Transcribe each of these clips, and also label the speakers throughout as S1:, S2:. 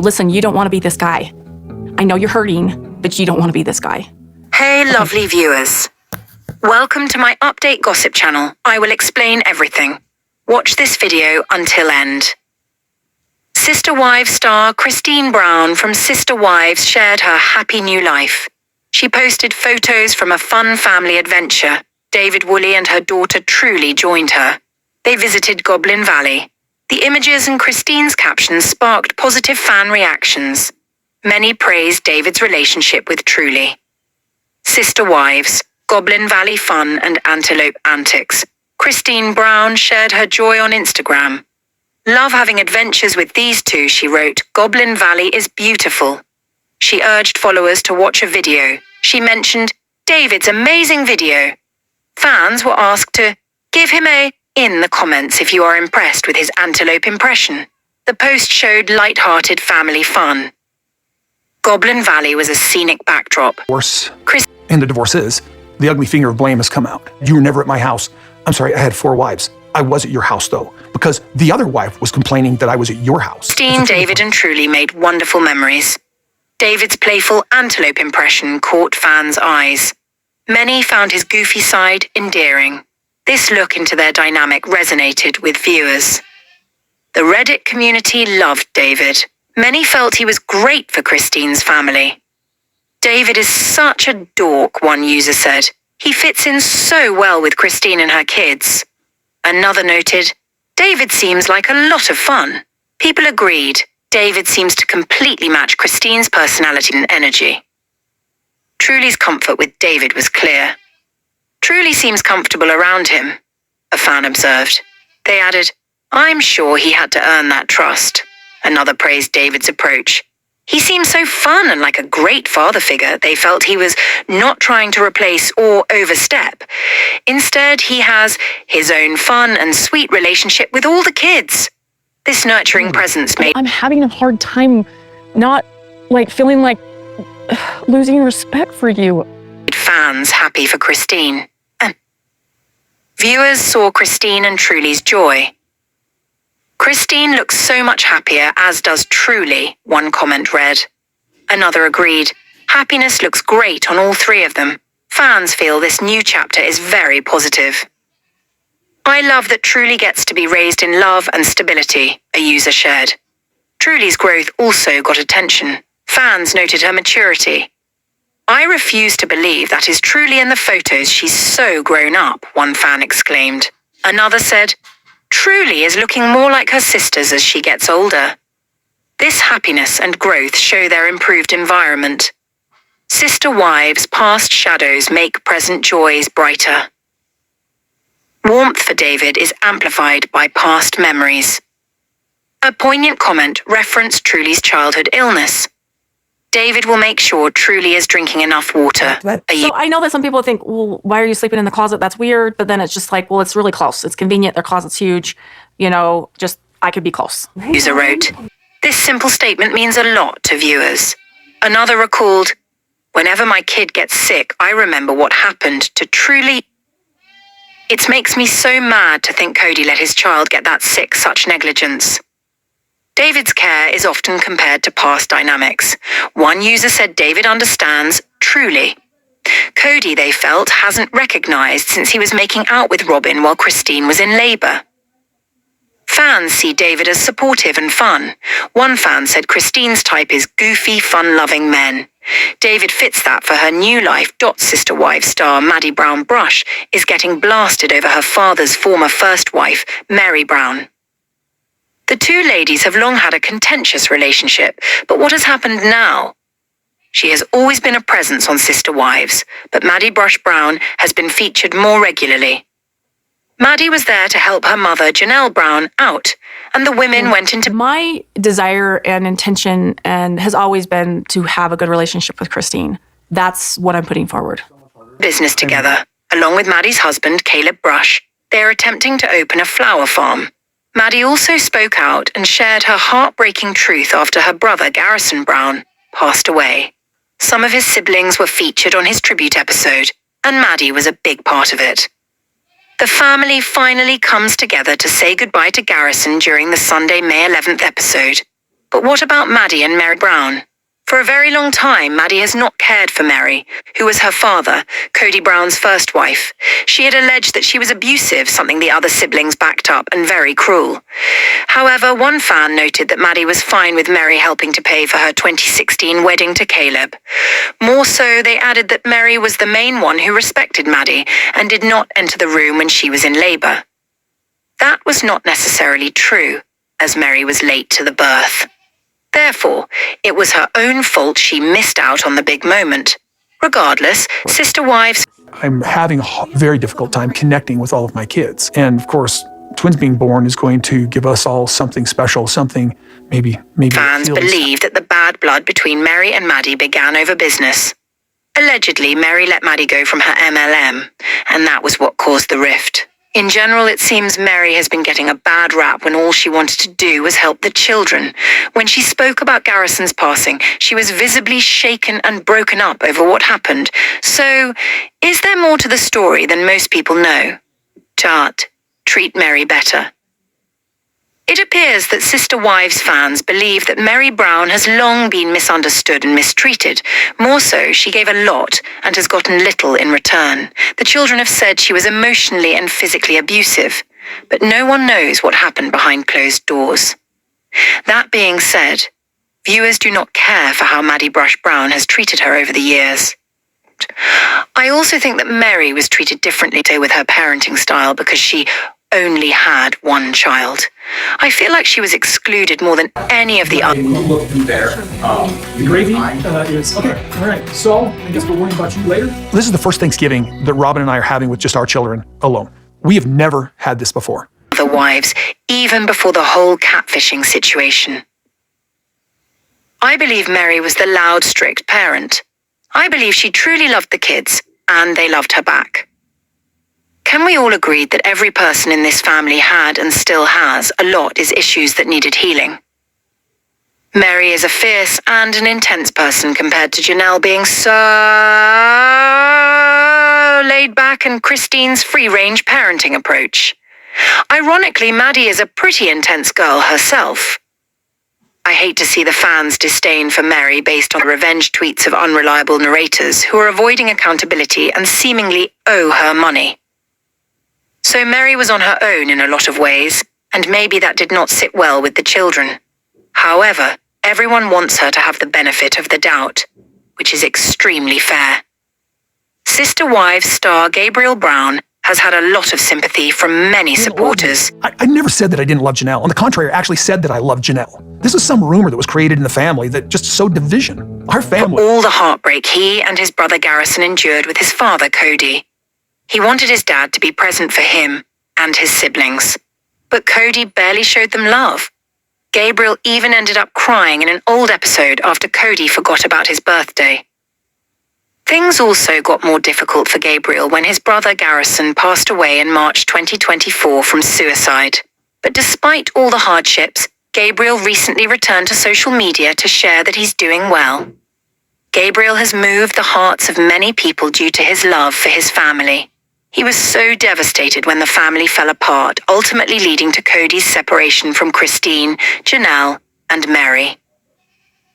S1: Listen, you don't want to be this guy. I know you're hurting, but you don't want to be this guy.
S2: Hey, lovely viewers. Welcome to my update gossip channel. I will explain everything. Watch this video until end. Sister Wives star Christine Brown from Sister Wives shared her happy new life. She posted photos from a fun family adventure. David Woolley and her daughter Truly joined her. They visited Goblin Valley. The images and Christine's captions sparked positive fan reactions. Many praised David's relationship with Truly. Sister Wives, Goblin Valley fun and antelope antics. Christine Brown shared her joy on Instagram. Love having adventures with these two, she wrote. Goblin Valley is beautiful. She urged followers to watch a video. She mentioned David's amazing video. Fans were asked to give him a in the comments if you are impressed with his antelope impression. The post showed light-hearted family fun. Goblin Valley was a scenic backdrop.
S3: And the divorce is, the ugly finger of blame has come out. You were never at my house. I'm sorry, I had 4 wives. I was at your house, though, because the other wife was complaining that I was at your house.
S2: Christine, David, and Truly made wonderful memories. David's playful antelope impression caught fans' eyes. Many found his goofy side endearing. This look into their dynamic resonated with viewers. The Reddit community loved David. Many felt he was great for Christine's family. David is such a dork, one user said. He fits in so well with Christine and her kids. Another noted, David seems like a lot of fun. People agreed. David seems to completely match Christine's personality and energy. Truly's comfort with David was clear. Truly seems comfortable around him, a fan observed. They added, I'm sure he had to earn that trust. Another praised David's approach. He seems so fun and like a great father figure. They felt he was not trying to replace or overstep. Instead, he has his own fun and sweet relationship with all the kids. This nurturing presence made...
S1: I'm having a hard time not feeling like losing respect for you.
S2: Fans happy for Christine. Viewers saw Christine and Truly's joy. Christine looks so much happier, as does Truly, one comment read. Another agreed. Happiness looks great on all 3 of them. Fans feel this new chapter is very positive. I love that Truly gets to be raised in love and stability, a user shared. Truly's growth also got attention. Fans noted her maturity. I refuse to believe that is Truly in the photos. She's so grown up, one fan exclaimed. Another said, Truly is looking more like her sisters as she gets older. This happiness and growth show their improved environment. Sister Wives' past shadows make present joys brighter. Warmth for David is amplified by past memories. A poignant comment referenced Truly's childhood illness. David will make sure Truly is drinking enough water.
S1: So I know that some people think, well, why are you sleeping in the closet? That's weird. But then it's just like, well, it's really close. It's convenient. Their closet's huge. Just I could be close.
S2: User wrote, this simple statement means a lot to viewers. Another recalled, whenever my kid gets sick, I remember what happened to Truly. It makes me so mad to think Kody let his child get that sick, such negligence. David's care is often compared to past dynamics. One user said David understands Truly. Kody, they felt, hasn't recognized since he was making out with Robyn while Christine was in labor. Fans see David as supportive and fun. One fan said Christine's type is goofy, fun-loving men. David fits that for her new life. Sister Wives star Maddie Brown Brush is getting blasted over her father's former first wife, Meri Brown. The 2 ladies have long had a contentious relationship, but what has happened now? She has always been a presence on Sister Wives, but Maddie Brush Brown has been featured more regularly. Maddie was there to help her mother, Janelle Brown, out, and the women went into...
S1: My desire and intention has always been to have a good relationship with Christine. That's what I'm putting forward.
S2: Business together. Along with Maddie's husband, Caleb Brush, they are attempting to open a flower farm. Maddie also spoke out and shared her heartbreaking truth after her brother, Garrison Brown, passed away. Some of his siblings were featured on his tribute episode, and Maddie was a big part of it. The family finally comes together to say goodbye to Garrison during the Sunday, May 11th episode. But what about Maddie and Meri Brown? For a very long time, Maddie has not cared for Meri, who was her father, Kody Brown's first wife. She had alleged that she was abusive, something the other siblings backed up, and very cruel. However, one fan noted that Maddie was fine with Meri helping to pay for her 2016 wedding to Caleb. More so, they added that Meri was the main one who respected Maddie and did not enter the room when she was in labor. That was not necessarily true, as Meri was late to the birth. Therefore, it was her own fault she missed out on the big moment. Regardless, sister wives...
S3: I'm having a very difficult time connecting with all of my kids. And of course, twins being born is going to give us all something special, something maybe...
S2: Fans believe that the bad blood between Meri and Maddie began over business. Allegedly, Meri let Maddie go from her MLM, and that was what caused the rift. In general, it seems Meri has been getting a bad rap when all she wanted to do was help the children. When she spoke about Garrison's passing, she was visibly shaken and broken up over what happened. So, is there more to the story than most people know? Chart, treat Meri better. It appears that Sister Wives fans believe that Meri Brown has long been misunderstood and mistreated. More so, she gave a lot and has gotten little in return. The children have said she was emotionally and physically abusive, but no one knows what happened behind closed doors. That being said, viewers do not care for how Maddie Brush Brown has treated her over the years. I also think that Meri was treated differently with her parenting style because she only had one child. I feel like she was excluded more than any of the other.
S3: Look through there. The gravy is okay. All right. So I guess we'll worry about you later. This is the first Thanksgiving that Robyn and I are having with just our children alone. We have never had this before.
S2: The wives, even before the whole catfishing situation. I believe Meri was the loud, strict parent. I believe she truly loved the kids, and they loved her back. Can we all agree that every person in this family had and still has a lot of issues that needed healing? Meri is a fierce and an intense person compared to Janelle being so laid back and Christine's free-range parenting approach. Ironically, Maddie is a pretty intense girl herself. I hate to see the fans' disdain for Meri based on revenge tweets of unreliable narrators who are avoiding accountability and seemingly owe her money. So Meri was on her own in a lot of ways, and maybe that did not sit well with the children. However, everyone wants her to have the benefit of the doubt, which is extremely fair. Sister Wives star Gabriel Brown has had a lot of sympathy from many supporters.
S3: I never said that I didn't love Janelle. On the contrary, I actually said that I loved Janelle. This is some rumor that was created in the family that just sowed division. Our family...
S2: For all the heartbreak he and his brother Garrison endured with his father, Kody. He wanted his dad to be present for him and his siblings. But Kody barely showed them love. Gabriel even ended up crying in an old episode after Kody forgot about his birthday. Things also got more difficult for Gabriel when his brother Garrison passed away in March 2024 from suicide. But despite all the hardships, Gabriel recently returned to social media to share that he's doing well. Gabriel has moved the hearts of many people due to his love for his family. He was so devastated when the family fell apart, ultimately leading to Kody's separation from Christine, Janelle, and Meri.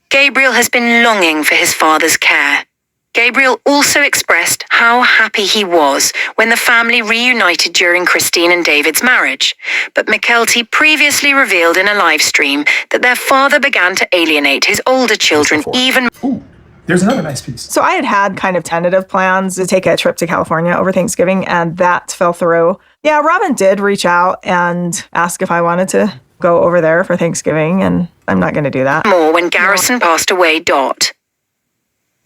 S2: Gabriel has been longing for his father's care. Gabriel also expressed how happy he was when the family reunited during Christine and David's marriage. But McKelty previously revealed in a live stream that their father began to alienate his older children even more.
S3: There's another nice piece.
S4: So I had kind of tentative plans to take a trip to California over Thanksgiving, and that fell through. Yeah, Robyn did reach out and ask if I wanted to go over there for Thanksgiving, and I'm not going to do that.
S2: More when Garrison passed away.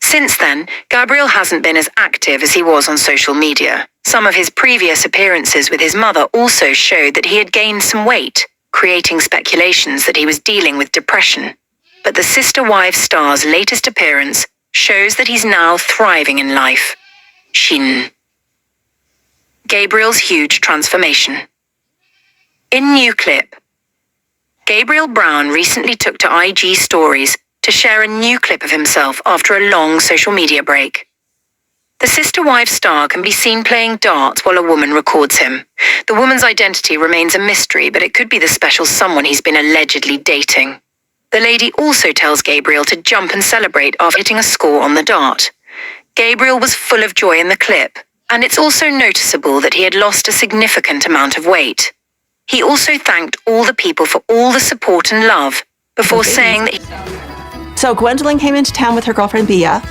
S2: Since then, Gabriel hasn't been as active as he was on social media. Some of his previous appearances with his mother also showed that he had gained some weight, creating speculations that he was dealing with depression. But the Sister Wives star's latest appearance shows that he's now thriving in life. Shin. Gabriel's huge transformation. In new clip, Gabriel Brown recently took to IG stories to share a new clip of himself after a long social media break. The Sister Wives star can be seen playing darts while a woman records him. The woman's identity remains a mystery, but it could be the special someone he's been allegedly dating. The lady also tells Gabriel to jump and celebrate after hitting a score on the dart. Gabriel was full of joy in the clip, and it's also noticeable that he had lost a significant amount of weight. He also thanked all the people for all the support and love before saying that
S5: So Gwendolyn came into town with her girlfriend, Bia.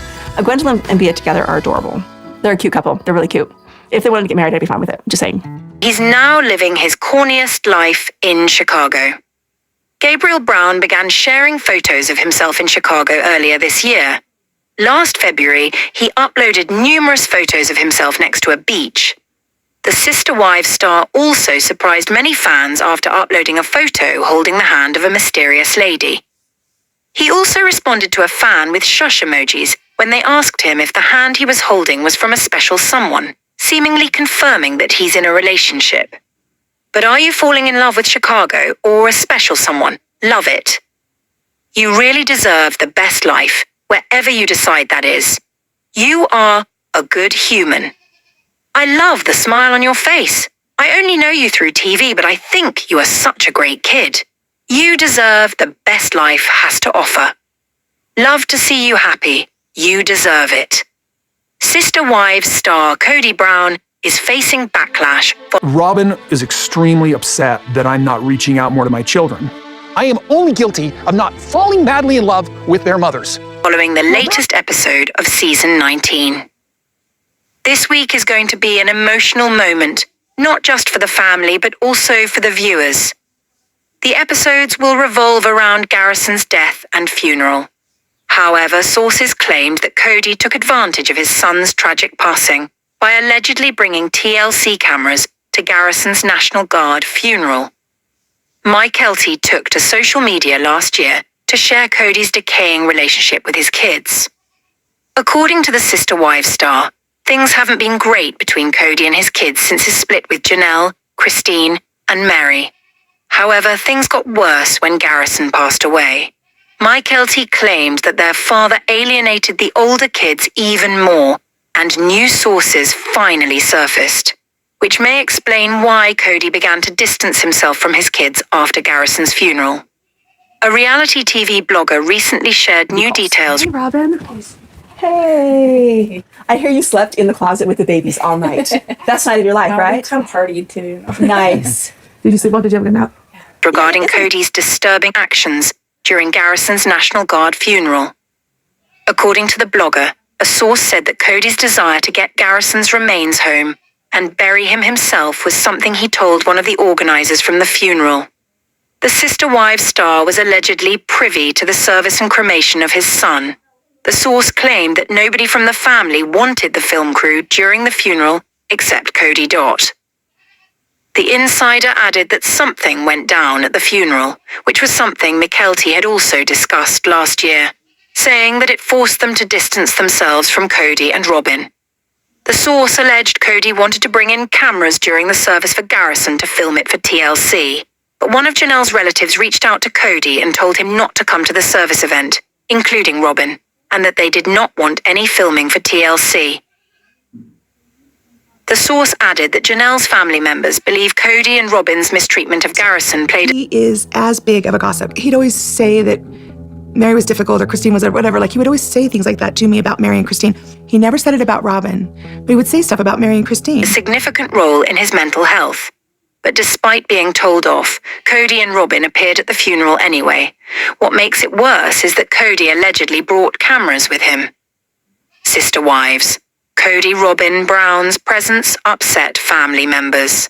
S5: Gwendolyn and Bia together are adorable. They're a cute couple. They're really cute. If they wanted to get married, I'd be fine with it. Just saying.
S2: he's now living his corniest life in Chicago. Gabriel Brown began sharing photos of himself in Chicago earlier this year. Last February, he uploaded numerous photos of himself next to a beach. The Sister Wives star also surprised many fans after uploading a photo holding the hand of a mysterious lady. He also responded to a fan with shush emojis when they asked him if the hand he was holding was from a special someone, seemingly confirming that he's in a relationship. But are you falling in love with Chicago or a special someone? Love it. You really deserve the best life, wherever you decide that is. You are a good human. I love the smile on your face. I only know you through TV, but I think you are such a great kid. You deserve the best life has to offer. Love to see you happy. You deserve it. Sister Wives star Kody Brown is facing backlash for
S3: Robyn is extremely upset that I'm not reaching out more to my children. I am only guilty of not falling madly in love with their mothers.
S2: following the latest episode of season 19. This week is going to be an emotional moment, not just for the family, but also for the viewers. The episodes will revolve around Garrison's death and funeral. However, sources claimed that Kody took advantage of his son's tragic passing by allegedly bringing TLC cameras to Garrison's National Guard funeral. Mike Kelty took to social media last year to share Kody's decaying relationship with his kids. According to the Sister Wives star, things haven't been great between Kody and his kids since his split with Janelle, Christine, and Meri. However, things got worse when Garrison passed away. Mike Kelty claimed that their father alienated the older kids even more, and new sources finally surfaced, which may explain why Kody began to distance himself from his kids after Garrison's funeral. A reality TV blogger recently shared new details.
S5: Hey, Robyn. Hey. I hear you slept in the closet with the babies all night. That's night of your life, right?
S6: Come party too.
S5: Nice. Did you sleep well? Did you have a good nap?
S2: Regarding Kody's disturbing actions during Garrison's National Guard funeral. According to the blogger, a source said that Kody's desire to get Garrison's remains home and bury him himself was something he told one of the organizers from the funeral. The Sister Wives star was allegedly privy to the service and cremation of his son. The source claimed that nobody from the family wanted the film crew during the funeral except Kody. The insider added that something went down at the funeral, which was something Kelty had also discussed last year, saying that it forced them to distance themselves from Kody and Robyn. The source alleged Kody wanted to bring in cameras during the service for Garrison to film it for TLC, but one of Janelle's relatives reached out to Kody and told him not to come to the service event, including Robyn, and that they did not want any filming for TLC. The source added that Janelle's family members believe Kody and Robyn's mistreatment of Garrison played
S7: He is as big of a gossip. He'd always say that Meri was difficult or Christine was, or whatever. Like, he would always say things like that to me about Meri and Christine. He never said it about Robyn, but he would say stuff about Meri and Christine.
S2: a significant role in his mental health. But despite being told off, Kody and Robyn appeared at the funeral anyway. What makes it worse is that Kody allegedly brought cameras with him. Sister Wives. Kody Robyn Brown's presence upset family members.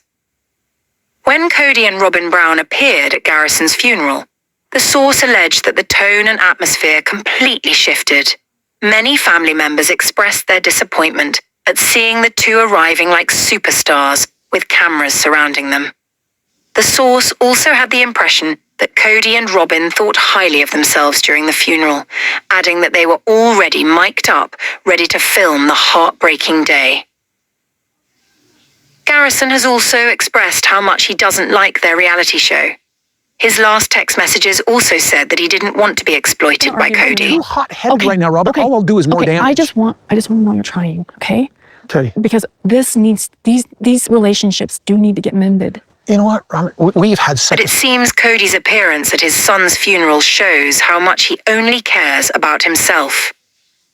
S2: When Kody and Robyn Brown appeared at Garrison's funeral, the source alleged that the tone and atmosphere completely shifted. Many family members expressed their disappointment at seeing the two arriving like superstars with cameras surrounding them. The source also had the impression that Kody and Robyn thought highly of themselves during the funeral, adding that they were already mic'd up, ready to film the heartbreaking day. Garrison has also expressed how much he doesn't like their reality show. His last text messages also said that he didn't want to be exploited by Kody.
S3: You're hot-headed right now, Robyn. All I'll do is more damage.
S1: I just want to know you're trying, okay?
S3: Okay.
S1: Because these relationships do need to get mended.
S3: You know what, Robyn? We've had such
S2: But it seems Kody's appearance at his son's funeral shows how much he only cares about himself.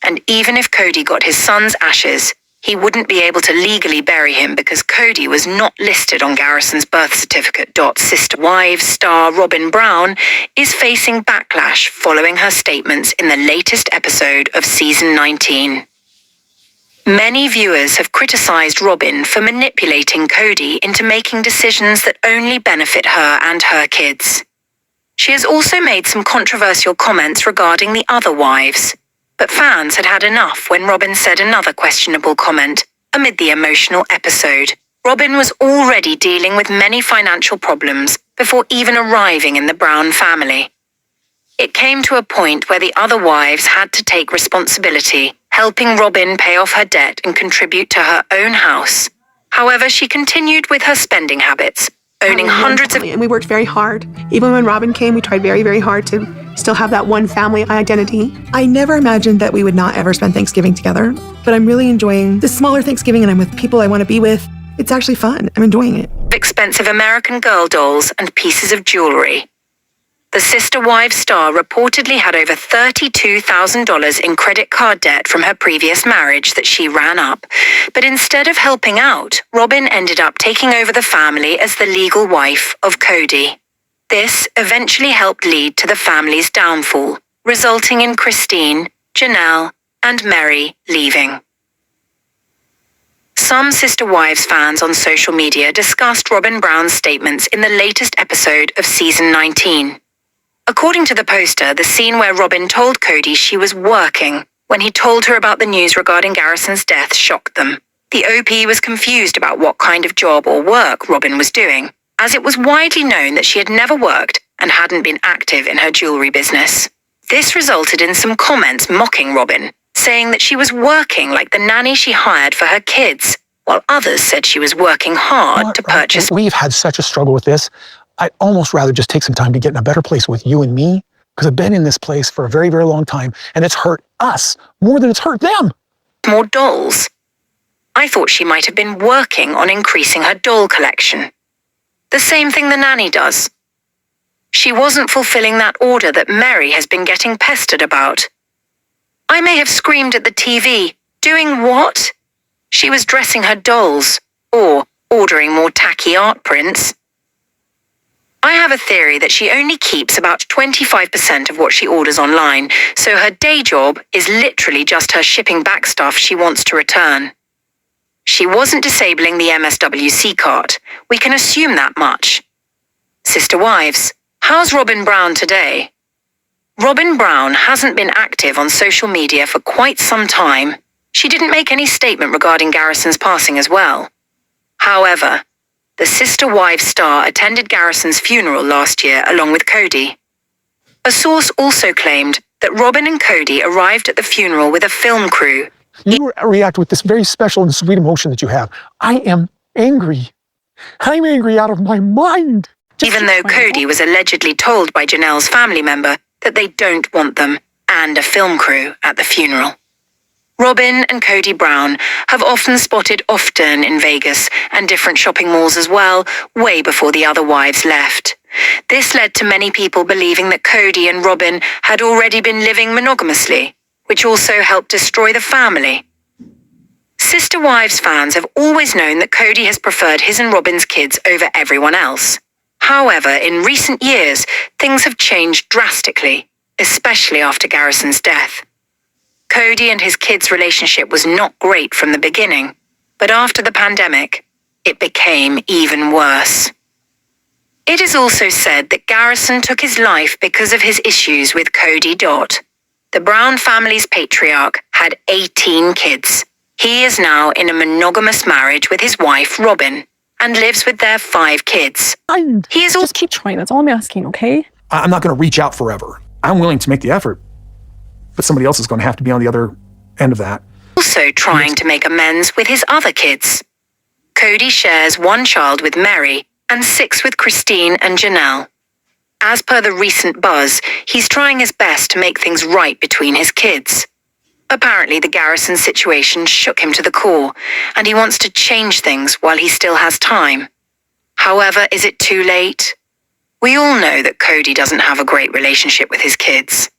S2: And even if Kody got his son's ashes, he wouldn't be able to legally bury him because Kody was not listed on Garrison's birth certificate. Sister wives star Robyn Brown is facing backlash following her statements in the latest episode of season 19. Many viewers have criticized Robyn for manipulating Kody into making decisions that only benefit her and her kids. She has also made some controversial comments regarding the other wives. But fans had had enough when Robyn said another questionable comment amid the emotional episode. Robyn was already dealing with many financial problems before even arriving in the Brown family. It came to a point where the other wives had to take responsibility, helping Robyn pay off her debt and contribute to her own house. However, she continued with her spending habits, owning hundreds of...
S7: And we worked very hard. Even when Robyn came, we tried very, very hard to still have that one family identity. I never imagined that we would not ever spend Thanksgiving together, but I'm really enjoying the smaller Thanksgiving and I'm with people I want to be with. It's actually fun. I'm enjoying it.
S2: Expensive American Girl dolls and pieces of jewelry. The Sister Wives star reportedly had over $32,000 in credit card debt from her previous marriage that she ran up. But instead of helping out, Robyn ended up taking over the family as the legal wife of Kody. This eventually helped lead to the family's downfall, resulting in Christine, Janelle, and Meri leaving. Some Sister Wives fans on social media discussed Robyn Brown's statements in the latest episode of season 19. According to the poster, the scene where Robyn told Kody she was working when he told her about the news regarding Garrison's death shocked them. The OP was confused about what kind of job or work Robyn was doing, as it was widely known that she had never worked and hadn't been active in her jewelry business. This resulted in some comments mocking Robyn, saying that she was working like the nanny she hired for her kids, while others said she was working hard to purchase...
S3: We've had such a struggle with this. I'd almost rather just take some time to get in a better place with you and me, because I've been in this place for a very, very long time, and it's hurt us more than it's hurt them.
S2: More dolls. I thought she might have been working on increasing her doll collection. The same thing the nanny does. She wasn't fulfilling that order that Meri has been getting pestered about. I may have screamed at the TV, doing what? She was dressing her dolls, or ordering more tacky art prints. I have a theory that she only keeps about 25% of what she orders online, so her day job is literally just her shipping back stuff she wants to return. She wasn't disabling the MSWC cart. We can assume that much. Sister Wives, how's Robyn Brown today? Robyn Brown hasn't been active on social media for quite some time. She didn't make any statement regarding Garrison's passing as well. However, the Sister Wives star attended Garrison's funeral last year along with Kody. A source also claimed that Robyn and Kody arrived at the funeral with a film crew.
S3: You react with this very special and sweet emotion that you have. I am angry. I'm angry out of my mind.
S2: Even though Kody was allegedly told by Janelle's family member that they don't want them and a film crew at the funeral. Robyn and Kody Brown have often spotted in Vegas and different shopping malls as well, way before the other wives left. This led to many people believing that Kody and Robyn had already been living monogamously, which also helped destroy the family. Sister Wives fans have always known that Kody has preferred his and Robyn's kids over everyone else. However, in recent years, things have changed drastically, especially after Garrison's death. Kody and his kids' relationship was not great from the beginning, but after the pandemic, it became even worse. It is also said that Garrison took his life because of his issues with Kody. The Brown family's patriarch had 18 kids. He is now in a monogamous marriage with his wife, Robyn, and lives with their 5 kids. He is
S5: Just keep trying. That's all I'm asking, okay?
S3: I'm not going to reach out forever. I'm willing to make the effort, but somebody else is going to have to be on the other end of that.
S2: Also trying to make amends with his other kids. Kody shares 1 child with Meri and 6 with Christine and Janelle. As per the recent buzz, he's trying his best to make things right between his kids. Apparently, the Garrison situation shook him to the core, and he wants to change things while he still has time. However, is it too late? We all know that Kody doesn't have a great relationship with his kids.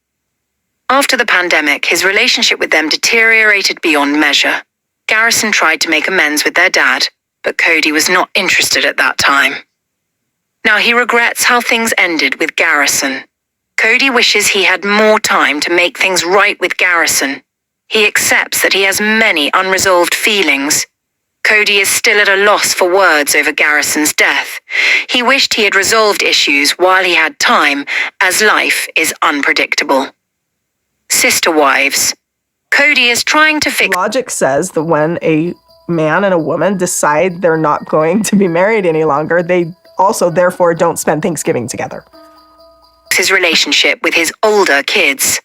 S2: After the pandemic, his relationship with them deteriorated beyond measure. Garrison tried to make amends with their dad, but Kody was not interested at that time. Now he regrets how things ended with Garrison. Kody wishes he had more time to make things right with Garrison. He accepts that he has many unresolved feelings. Kody is still at a loss for words over Garrison's death. He wished he had resolved issues while he had time, as life is unpredictable. Sister wives. Kody is trying to fix
S4: Logic says that when a man and a woman decide they're not going to be married any longer, they also therefore don't spend Thanksgiving together.
S2: his relationship with his older kids.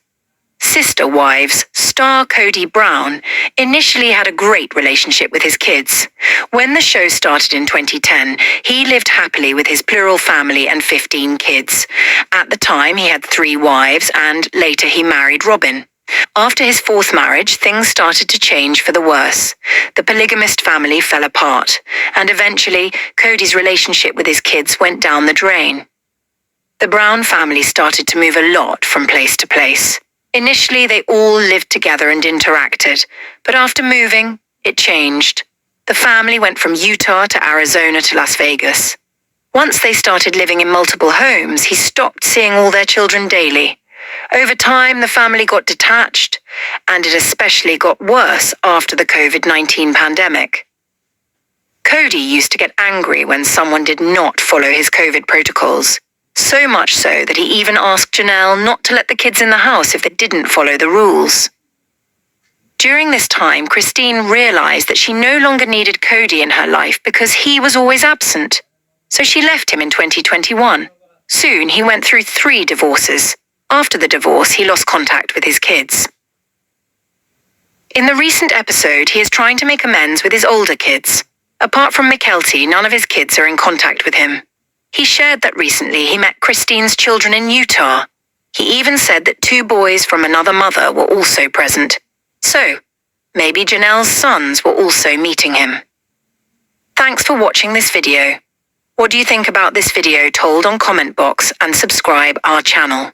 S2: Sister wives, star kodybrown, initially had a great relationship with his kids. When the show started in 2010, he lived happily with his plural family and 15 kids. At the time, he had 3 wives, and later he married Robyn. After his 4th marriage, things started to change for the worse. The polygamist family fell apart, and eventually, Kody's relationship with his kids went down the drain. The Brown family started to move a lot from place to place. Initially, they all lived together and interacted, but after moving, it changed. The family went from Utah to Arizona to Las Vegas. Once they started living in multiple homes, he stopped seeing all their children daily. Over time, the family got detached, and it especially got worse after the COVID-19 pandemic. Kody used to get angry when someone did not follow his COVID protocols. So much so that he even asked Janelle not to let the kids in the house if they didn't follow the rules. During this time, Christine realized that she no longer needed Kody in her life because he was always absent. So she left him in 2021. Soon, he went through 3 divorces. After the divorce, he lost contact with his kids. In the recent episode, he is trying to make amends with his older kids. Apart from Mykelti, none of his kids are in contact with him. He shared that recently he met Christine's children in Utah. He even said that 2 boys from another mother were also present. So, maybe Janelle's sons were also meeting him. Thanks for watching this video. What do you think about this video? Told on comment box and subscribe our channel.